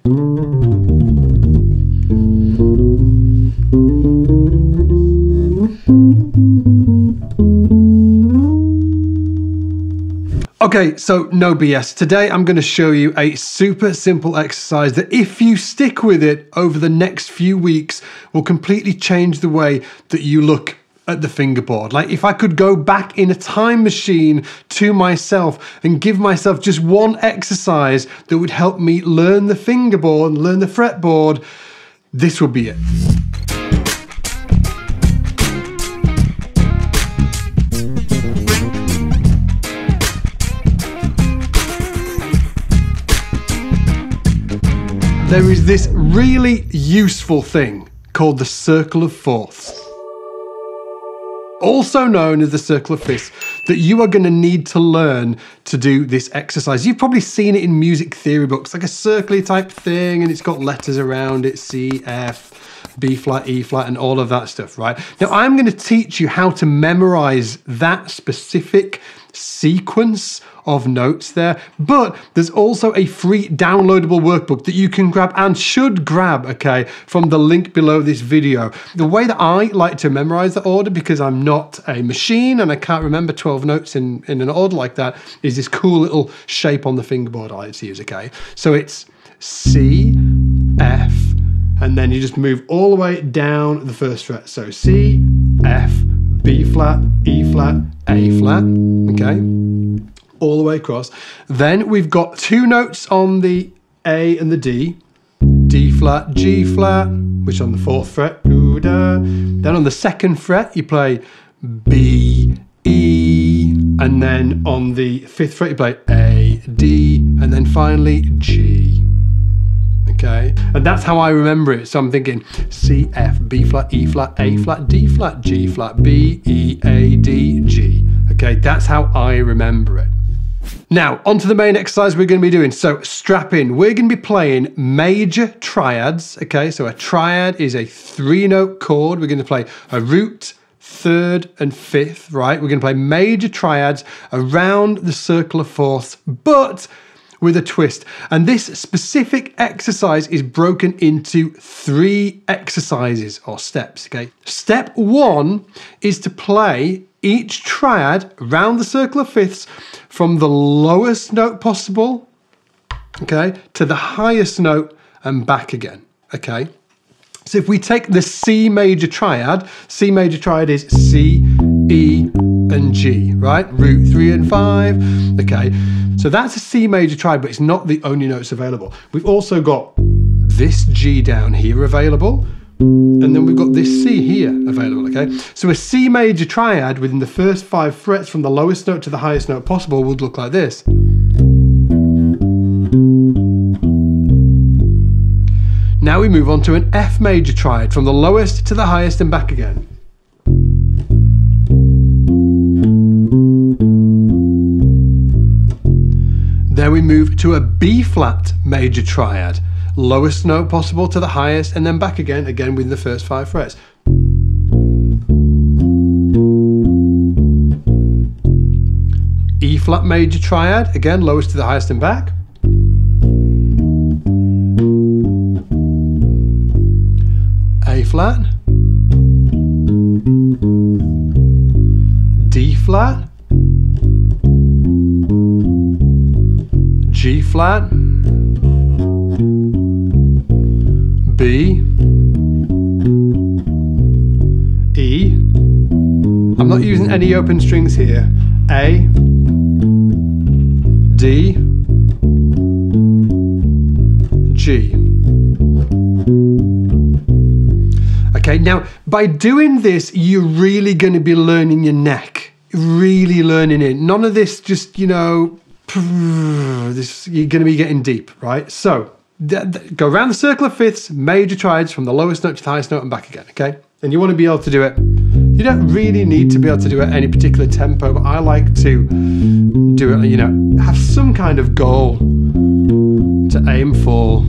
Okay, so no BS. Today I'm going to show you a super simple exercise that if you stick with it over the next few weeks will completely change the way that you look at the fingerboard. Like if I could go back in a time machine to myself and give myself just one exercise that would help me learn the fingerboard, learn the fretboard, this would be it. There is this really useful thing called the circle of fourths, also known as the circle of fifths, that you are going to need to learn to do this exercise. You've probably seen it in music theory books, like a circly type thing, and it's got letters around it, C, F, B flat, E flat, and all of that stuff, right? Now, I'm going to teach you how to memorize that specific sequence of notes there, but there's also a free downloadable workbook that you can grab and should grab, okay, from the link below this video. The way that I like to memorize the order, because I'm not a machine and I can't remember 12 notes in an order like that, is this cool little shape on the fingerboard I like to use, okay? So it's C, F, and then you just move all the way down the first fret. So C, F, B flat, E flat, A flat, okay? All the way across. Then we've got two notes on the A and the D. D flat, G flat, which on the fourth fret. Ooh, da. Then on the second fret, you play B, E, and then on the fifth fret, you play A, D, and then finally G. Okay, and that's how I remember it. So I'm thinking C, F, B flat, E flat, A flat, D flat, G flat, B, E, A, D, G. Okay, that's how I remember it. Now, onto the main exercise we're going to be doing. So strap in. We're going to be playing major triads. Okay, so a triad is a 3-note chord. We're going to play a root, third, and fifth, right? We're going to play major triads around the circle of fourths, but with a twist. And this specific exercise is broken into 3 exercises or steps, okay? Step 1 is to play each triad around the circle of fifths from the lowest note possible, okay, to the highest note and back again, okay? So if we take the C major triad is C, E, and G, right? Root 3 and 5, okay? So that's a C major triad, but it's not the only notes available. We've also got this G down here available, and then we've got this C here available, okay? So a C major triad within the first 5 frets from the lowest note to the highest note possible would look like this. Now we move on to an F major triad from the lowest to the highest and back again. Then we move to a B flat major triad, lowest note possible to the highest and then back again with the first 5 frets. E flat major triad, again lowest to the highest and back. A flat, D flat, G flat, B, E, I'm not using any open strings here, A, D, G. Okay, now by doing this, you're really going to be learning your neck, really learning it. None of this just, you know, this, you're going to be getting deep, right? So go around the circle of fifths, major triads from the lowest note to the highest note and back again, okay? And you want to be able to do it. You don't really need to be able to do it at any particular tempo, but I like to do it, you know, have some kind of goal to aim for.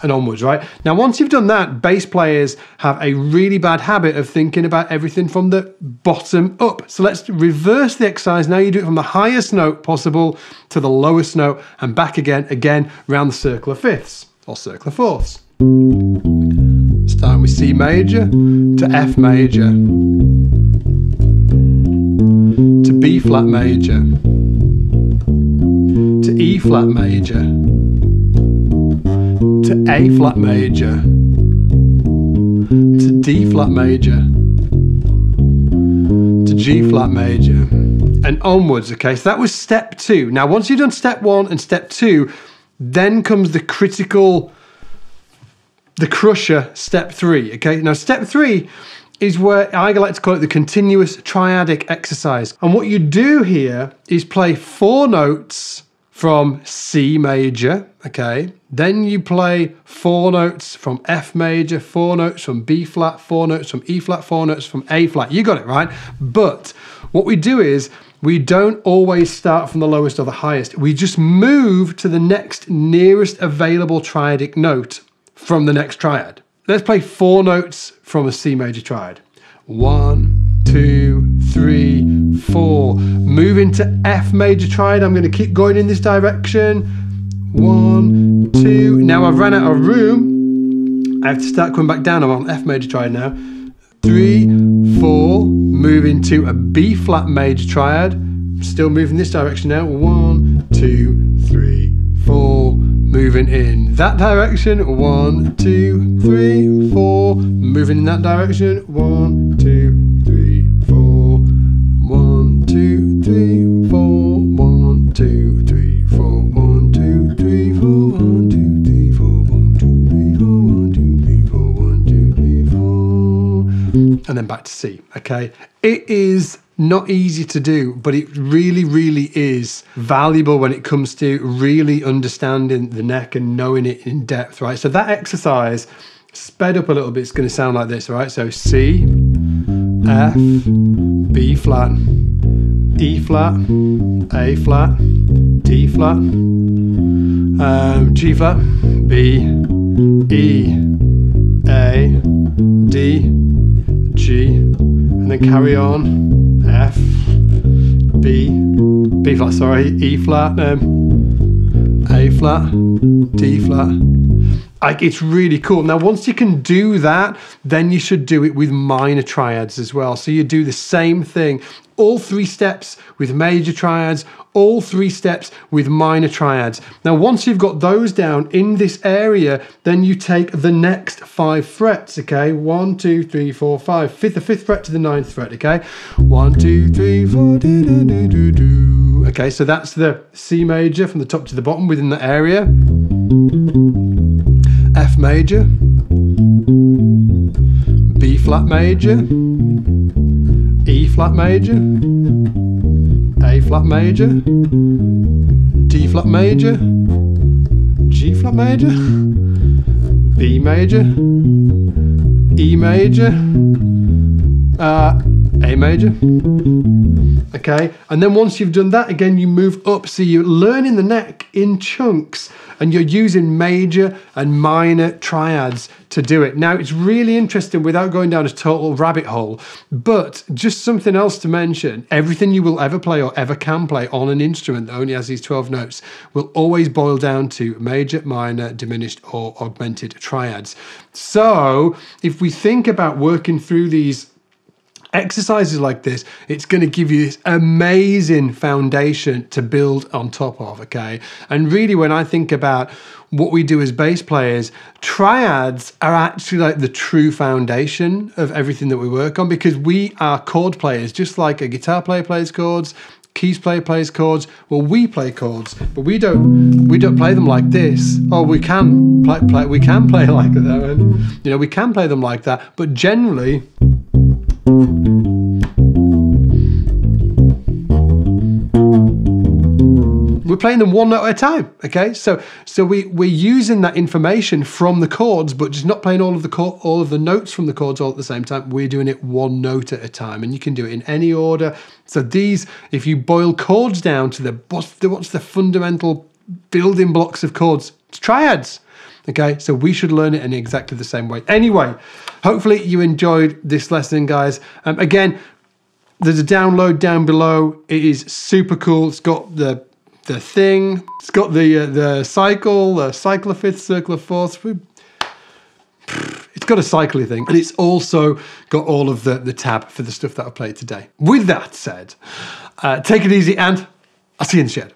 And onwards, right? Now, once you've done that, bass players have a really bad habit of thinking about everything from the bottom up. So let's reverse the exercise. Now you do it from the highest note possible to the lowest note and back again, around the circle of fifths or circle of fourths. Starting with C major to F major to B flat major to E flat major to A flat major to D flat major to G flat major and onwards. Okay, so that was step 2. Now once you've done step 1 and step 2, then comes the critical, the crusher, step 3. Okay, now step 3 is where I like to call it the continuous triadic exercise. And what you do here is play 4 notes from C major, okay? Then you play 4 notes from F major, 4 notes from B flat, 4 notes from E flat, 4 notes from A flat. You got it, right? But what we do is we don't always start from the lowest or the highest. We just move to the next nearest available triadic note from the next triad. Let's play 4 notes from a C major triad. 1, 2, 3, 4. Move into F major triad. I'm going to keep going in this direction. 1, 2. Now I've run out of room. I have to start coming back down. I'm on F major triad now. 3, 4. Move into a B flat major triad. Still moving this direction now. 1, 2, 3, 4. Moving in that direction. 1, 2, 3, 4. Moving in that direction. 1, 2, 3, 4. 1, 2, 3, 4. 1, 2, 3, 4. 1, 2, 3, 4. 1, 2, 3, 4. 1, 2, 3, 4. 1, 2, 3, 4. 1, 2, 3, 4. And then back to C. Okay. It is not easy to do, but it really, really is valuable when it comes to really understanding the neck and knowing it in depth, right? So that exercise, sped up a little bit, it's going to sound like this, right? So C, F, B flat, E flat, A flat, D flat, G flat, B, E, A, D, G, and then carry on. F, B flat, sorry, E flat, A flat, D flat. It's really cool. Now, once you can do that, then you should do it with minor triads as well. So you do the same thing, all 3 steps with major triads, all 3 steps with minor triads. Now, once you've got those down in this area, then you take the next 5 frets, okay? 1, 2, 3, 4, 5. The 5th fret to the 9th fret, okay? 1, 2, 3, 4, do, do, do, do, do. Okay, so that's the C major from the top to the bottom within that area. F major, B flat major, E flat major, A flat major, D flat major, G flat major, B major, E major, A major. Okay, and then once you've done that, again, you move up. So you're learning the neck in chunks and you're using major and minor triads to do it. Now, it's really interesting without going down a total rabbit hole, but just something else to mention. Everything you will ever play or ever can play on an instrument that only has these 12 notes will always boil down to major, minor, diminished, or augmented triads. So if we think about working through these exercises like this, it's going to give you this amazing foundation to build on top of, okay? And really, when I think about what we do as bass players, triads are actually like the true foundation of everything that we work on, because we are chord players, just like a guitar player plays chords, keys player plays chords. Well, we play chords, but we don't play them like this. Oh, we can play we can play like that, and you know, we can play them like that, but generally we're playing them 1 note at a time, okay? So we're using that information from the chords, but just not playing all of the notes from the chords all at the same time. We're doing it 1 note at a time, and you can do it in any order. So these, if you boil chords down to what's the fundamental building blocks of chords, it's triads. Okay, so we should learn it in exactly the same way. Anyway, hopefully you enjoyed this lesson, guys. Again, there's a download down below. It is super cool. It's got the thing. It's got the cycle, the cycle of fifths, circle of fourths. It's got a cycly thing, and it's also got all of the tab for the stuff that I played today. With that said, take it easy, and I'll see you in the shed.